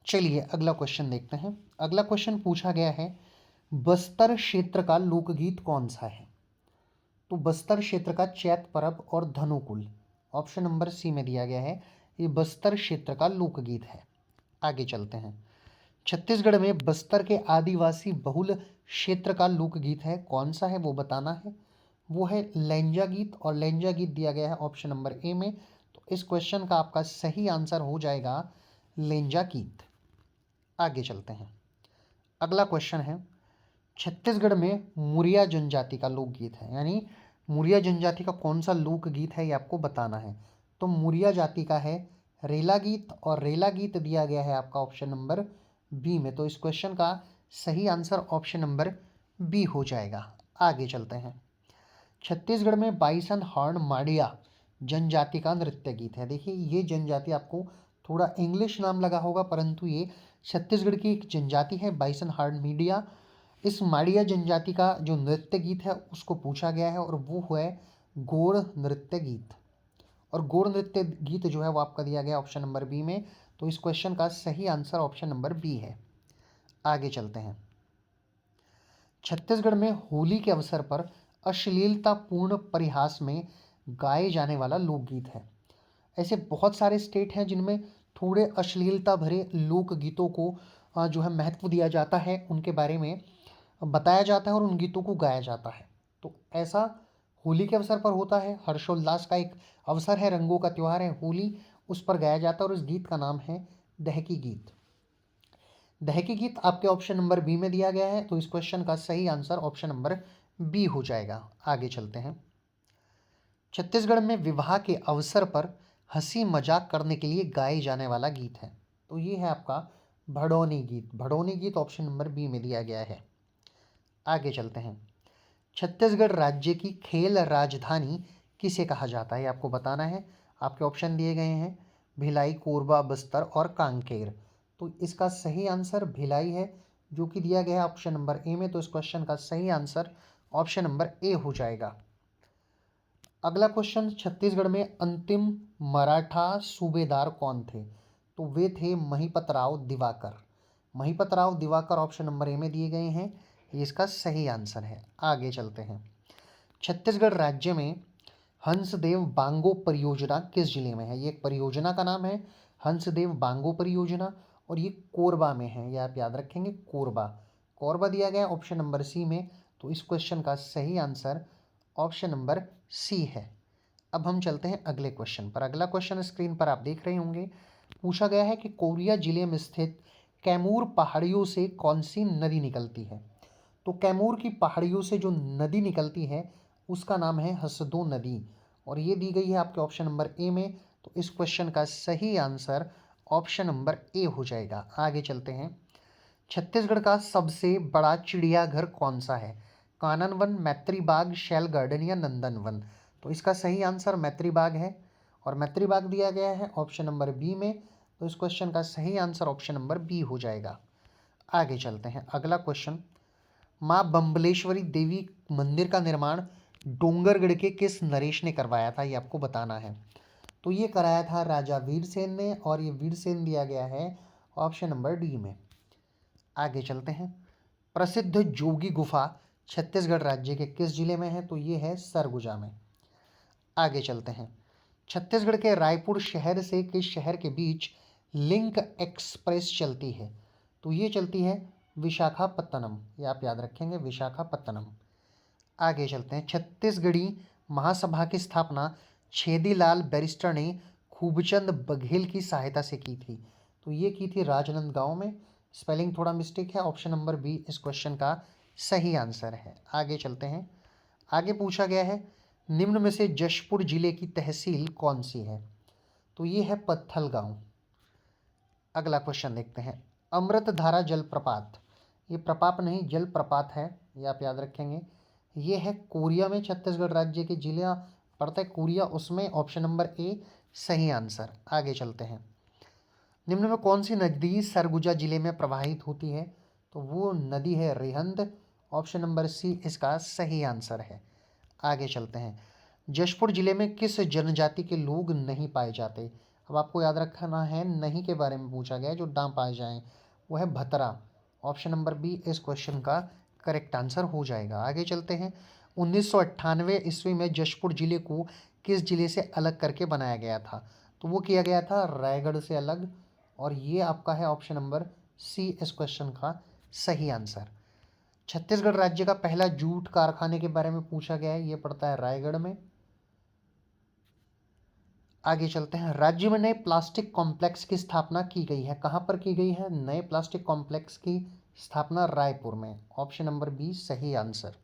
चलिए अगला क्वेश्चन देखते हैं। अगला क्वेश्चन पूछा गया है, बस्तर क्षेत्र का लोकगीत कौन सा है? तो बस्तर क्षेत्र का चैत परब और धनुकुल, ऑप्शन नंबर सी में दिया गया है, ये बस्तर क्षेत्र का लोकगीत है। आगे चलते हैं। छत्तीसगढ़ में बस्तर के आदिवासी बहुल क्षेत्र का लोकगीत है, कौन सा है वो बताना है। वो है लेंजा गीत, और लेंजा गीत दिया गया है ऑप्शन नंबर ए में। तो इस क्वेश्चन का आपका सही आंसर हो जाएगा लेंजा गीत। आगे चलते हैं। अगला क्वेश्चन है, छत्तीसगढ़ में मुरिया जनजाति का लोकगीत है, यानी मुरिया जनजाति का कौन सा लोकगीत है ये आपको बताना है। तो मुरिया जाति का है रेला गीत, और रेला गीत दिया गया है आपका ऑप्शन नंबर बी में। तो इस क्वेश्चन का सही आंसर ऑप्शन नंबर बी हो जाएगा। आगे चलते हैं। छत्तीसगढ़ में बाइसन हॉर्न माडिया जनजाति का नृत्य गीत है। देखिए ये जनजाति आपको थोड़ा इंग्लिश नाम लगा होगा, परंतु ये छत्तीसगढ़ की एक जनजाति है बाइसन हॉर्न मीडिया। इस माड़िया जनजाति का जो नृत्य गीत है उसको पूछा गया है, और वो है गोड़ नृत्य गीत। और गोड़ नृत्य गीत जो है वो आपका दिया गया ऑप्शन नंबर बी में। तो इस क्वेश्चन का सही आंसर ऑप्शन नंबर बी है। आगे चलते हैं। छत्तीसगढ़ में होली के अवसर पर अश्लीलतापूर्ण परिहास में गाए जाने वाला लोकगीत है। ऐसे बहुत सारे स्टेट हैं जिनमें थोड़े अश्लीलता भरे लोकगीतों को जो है महत्व दिया जाता है, उनके बारे में बताया जाता है और उन गीतों को गाया जाता है। तो ऐसा होली के अवसर पर होता है, हर्षोल्लास का एक अवसर है, रंगों का त्यौहार है होली, उस पर गाया जाता है और उस गीत का नाम है दहकी गीत। दहकी गीत आपके ऑप्शन नंबर बी में दिया गया है, तो इस क्वेश्चन का सही आंसर ऑप्शन नंबर बी हो जाएगा। आगे चलते हैं। छत्तीसगढ़ में विवाह के अवसर पर हंसी मजाक करने के लिए गाए जाने वाला गीत है। तो ये है आपका भड़ोनी गीत। भड़ोनी गीत ऑप्शन नंबर बी में दिया गया है। आगे चलते हैं। छत्तीसगढ़ राज्य की खेल राजधानी किसे कहा जाता है आपको बताना है। आपके ऑप्शन दिए गए हैं भिलाई, कोरबा, बस्तर और कांकेर। तो इसका सही आंसर भिलाई है, जो कि दिया गया है ऑप्शन नंबर ए में। तो इस क्वेश्चन का सही आंसर ऑप्शन नंबर ए हो जाएगा। अगला क्वेश्चन, छत्तीसगढ़ में अंतिम मराठा सूबेदार कौन थे? तो वे थे Mahipat Rao Diwakar. Mahipat Rao Diwakar option number A में दिए गए हैं, ये इसका सही आंसर है। आगे चलते हैं। छत्तीसगढ़ राज्य में हंसदेव बांगो परियोजना किस जिले में है? ये एक परियोजना का नाम है हंसदेव बांगो परियोजना, और ये कोरबा में है, ये आप याद रखेंगे कोरबा। कोरबा दिया गया ऑप्शन नंबर सी में। तो इस क्वेश्चन का सही आंसर ऑप्शन नंबर सी है। अब हम चलते हैं अगले क्वेश्चन पर। अगला क्वेश्चन स्क्रीन पर आप देख रहे होंगे। पूछा गया है कि कोरिया जिले में स्थित कैमूर पहाड़ियों से कौन सी नदी निकलती है? तो कैमूर की पहाड़ियों से जो नदी निकलती है उसका नाम है हसदो नदी, और ये दी गई है आपके ऑप्शन नंबर ए में। तो इस क्वेश्चन का सही आंसर ऑप्शन नंबर ए हो जाएगा। आगे चलते हैं। छत्तीसगढ़ का सबसे बड़ा चिड़ियाघर कौन सा है? कानन वन, मैत्री बाग, शैल गार्डन या नंदन वन? तो इसका सही आंसर मैत्री बाग है, और मैत्री बाग दिया गया है ऑप्शन नंबर बी में। तो इस क्वेश्चन का सही आंसर ऑप्शन नंबर बी हो जाएगा। आगे चलते हैं। अगला क्वेश्चन, माँ बम्बलेश्वरी देवी मंदिर का निर्माण डोंगरगढ़ के किस नरेश ने करवाया था, ये आपको बताना है। तो ये कराया था राजा वीरसेन ने, और ये वीरसेन दिया गया है ऑप्शन नंबर डी में। आगे चलते हैं। प्रसिद्ध जोगी गुफा छत्तीसगढ़ राज्य के किस जिले में है? तो ये है सरगुजा में। आगे चलते हैं। छत्तीसगढ़ के रायपुर शहर से किस शहर के बीच लिंक एक्सप्रेस चलती है? तो ये चलती है विशाखापत्तनम, ये आप याद रखेंगे विशाखापत्तनम। आगे चलते हैं। छत्तीसगढ़ी महासभा की स्थापना छेदीलाल बैरिस्टर ने खूबचंद बघेल की सहायता से की थी। तो ये की थी राजनांदगांव में। स्पेलिंग थोड़ा मिस्टेक है, ऑप्शन नंबर बी इस क्वेश्चन का सही आंसर है। आगे चलते हैं। आगे पूछा गया है, निम्न में से जशपुर जिले की तहसील कौन सी है? तो ये है पत्थल गांव। अगला क्वेश्चन देखते हैं। अमृतधारा जलप्रपात, ये प्रपात नहीं जलप्रपात है, ये आप याद रखेंगे। ये है कोरिया में, छत्तीसगढ़ राज्य के जिला पड़ता है कोरिया, उसमें ऑप्शन नंबर ए सही आंसर। आगे चलते हैं। निम्न में कौन सी नदी सरगुजा जिले में प्रवाहित होती है? तो वो नदी है रिहंद, ऑप्शन नंबर सी इसका सही आंसर है। आगे चलते हैं। जशपुर जिले में किस जनजाति के लोग नहीं पाए जाते? अब आपको याद रखना है नहीं के बारे में पूछा गया है, जो डां पाए जाएं वो है भतरा। ऑप्शन नंबर बी इस क्वेश्चन का करेक्ट आंसर हो जाएगा। आगे चलते हैं। 1998 ईस्वी में जशपुर जिले को किस जिले से अलग करके बनाया गया था? तो वो किया गया था रायगढ़ से अलग, और ये आपका है ऑप्शन नंबर सी इस क्वेश्चन का सही आंसर। छत्तीसगढ़ राज्य का पहला जूट कारखाने के बारे में पूछा गया है, ये पड़ता है रायगढ़ में। आगे चलते हैं। राज्य में नए प्लास्टिक कॉम्प्लेक्स की स्थापना की गई है, कहाँ पर की गई है नए प्लास्टिक कॉम्प्लेक्स की स्थापना? रायपुर में। ऑप्शन नंबर बी सही आंसर।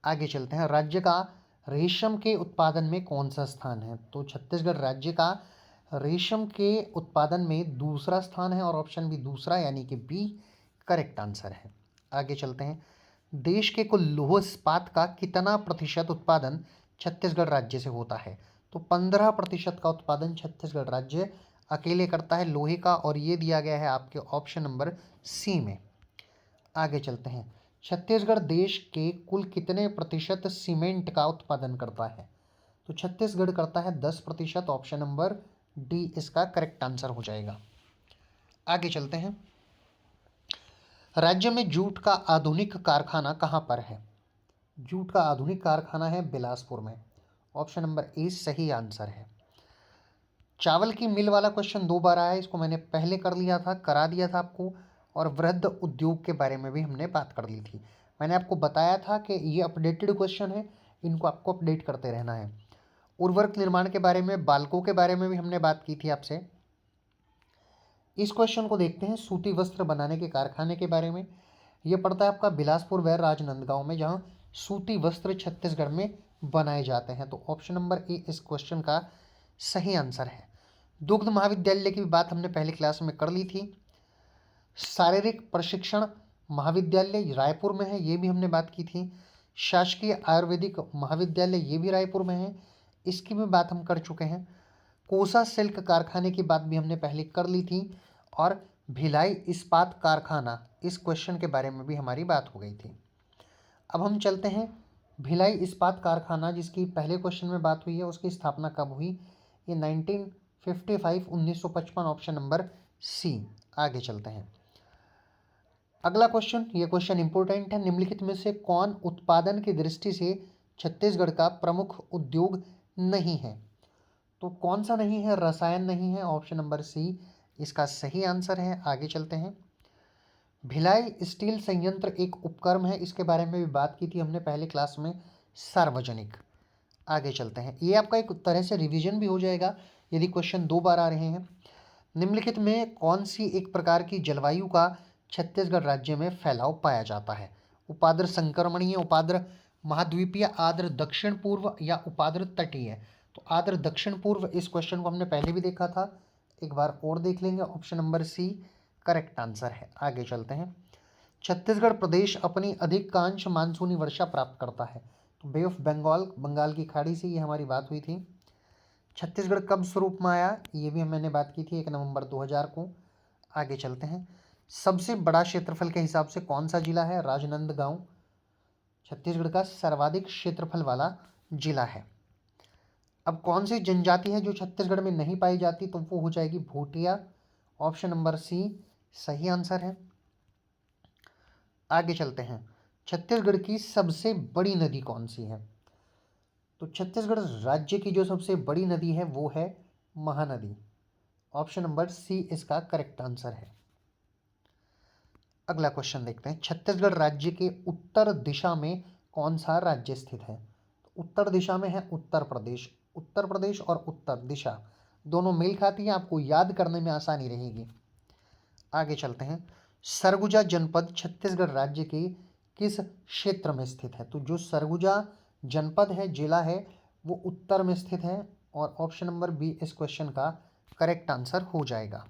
आगे चलते हैं। राज्य का रेशम के उत्पादन में कौन सा स्थान है? तो छत्तीसगढ़ राज्य का रेशम के उत्पादन में दूसरा स्थान है, और ऑप्शन भी दूसरा यानी कि बी करेक्ट आंसर है। आगे चलते हैं। देश के कुल लौह इस्पात का कितना प्रतिशत उत्पादन छत्तीसगढ़ राज्य से होता है? तो 15% का उत्पादन छत्तीसगढ़ राज्य अकेले करता है लोहे का, और ये दिया गया है आपके ऑप्शन नंबर सी में। आगे चलते हैं। छत्तीसगढ़ देश के कुल कितने प्रतिशत सीमेंट का उत्पादन करता है? तो छत्तीसगढ़ करता है 10%। ऑप्शन नंबर डी इसका करेक्ट आंसर हो जाएगा। आगे चलते हैं। राज्य में जूट का आधुनिक कारखाना कहाँ पर है? जूट का आधुनिक कारखाना है बिलासपुर में। ऑप्शन नंबर ए सही आंसर है। चावल की मिल वाला क्वेश्चन 2 बार आया है, इसको मैंने पहले करा दिया था आपको, और वृहद उद्योग के बारे में भी हमने बात कर ली थी। मैंने आपको बताया था कि ये अपडेटेड क्वेश्चन है, इनको आपको अपडेट करते रहना है। उर्वरक निर्माण के बारे में, बालकों के बारे में भी हमने बात की थी आपसे। इस क्वेश्चन को देखते हैं। सूती वस्त्र बनाने के कारखाने के बारे में, ये पड़ता है आपका बिलासपुर व राजनांदगांव में, जहाँ सूती वस्त्र छत्तीसगढ़ में बनाए जाते हैं। तो ऑप्शन नंबर ए इस क्वेश्चन का सही आंसर है। दुग्ध महाविद्यालय की बात हमने पहली क्लास में कर ली थी। शारीरिक प्रशिक्षण महाविद्यालय रायपुर में है, ये भी हमने बात की थी। शासकीय आयुर्वेदिक महाविद्यालय ये भी रायपुर में है, इसकी भी बात हम कर चुके हैं। कोसा सिल्क कारखाने की बात भी हमने पहले कर ली थी, और भिलाई इस्पात कारखाना इस क्वेश्चन के बारे में भी हमारी बात हो गई थी। अब हम चलते हैं। भिलाई इस्पात कारखाना जिसकी पहले क्वेश्चन में बात हुई है, उसकी स्थापना कब हुई? ये 1955 ऑप्शन नंबर सी। आगे चलते हैं। अगला क्वेश्चन, ये क्वेश्चन इंपॉर्टेंट है। निम्नलिखित में से कौन उत्पादन की दृष्टि से छत्तीसगढ़ का प्रमुख उद्योग नहीं है? तो कौन सा नहीं है? रसायन नहीं है। ऑप्शन नंबर सी इसका सही आंसर है। आगे चलते हैं। भिलाई स्टील संयंत्र एक उपक्रम है, इसके बारे में भी बात की थी हमने पहले क्लास में। सार्वजनिक। आगे चलते हैं। ये आपका एक तरह से रिवीजन भी हो जाएगा यदि क्वेश्चन 2 बार आ रहे हैं। निम्नलिखित में कौन सी एक प्रकार की जलवायु का छत्तीसगढ़ राज्य में फैलाव पाया जाता है? उपाद्र संक्रमणीय, उपाद्र महाद्वीपीय, आर्द्र दक्षिण पूर्व या उपाद्र तटीय? तो आर्द्र दक्षिण पूर्व इस क्वेश्चन को हमने पहले भी देखा था, एक बार और देख लेंगे। Option number C correct answer है। आगे चलते हैं। छत्तीसगढ़ प्रदेश अपनी अधिकांश मानसूनी वर्षा प्राप्त करता है? तो बे ऑफ बंगाल, बंगाल की खाड़ी से, ये हमारी बात हुई थी। छत्तीसगढ़ कब स्वरूप में आया? ये भी मैंने बात की थी 1 नवंबर 2000 को। आगे चलते हैं। सबसे बड़ा क्षेत्रफल के हिसाब से कौन सा जिला है? राजनांदगांव छत्तीसगढ़ का सर्वाधिक क्षेत्रफल वाला जिला है। अब कौन सी जनजाति है जो छत्तीसगढ़ में नहीं पाई जाती? तो वो हो जाएगी भूटिया। ऑप्शन नंबर सी सही आंसर है। आगे चलते हैं। छत्तीसगढ़ की सबसे बड़ी नदी कौन सी है? तो छत्तीसगढ़ राज्य की जो सबसे बड़ी नदी है वो है महानदी। ऑप्शन नंबर सी इसका करेक्ट आंसर है। अगला क्वेश्चन देखते हैं। छत्तीसगढ़ राज्य के उत्तर दिशा में कौन सा राज्य स्थित है? तो उत्तर दिशा में है उत्तर प्रदेश। उत्तर प्रदेश और उत्तर दिशा दोनों मेल खाती हैं, आपको याद करने में आसानी रहेगी। आगे चलते हैं। सरगुजा जनपद छत्तीसगढ़ राज्य के किस क्षेत्र में स्थित है? तो जो सरगुजा जनपद है, जिला है, वो उत्तर में स्थित है, और ऑप्शन नंबर बी इस क्वेश्चन का करेक्ट आंसर हो जाएगा।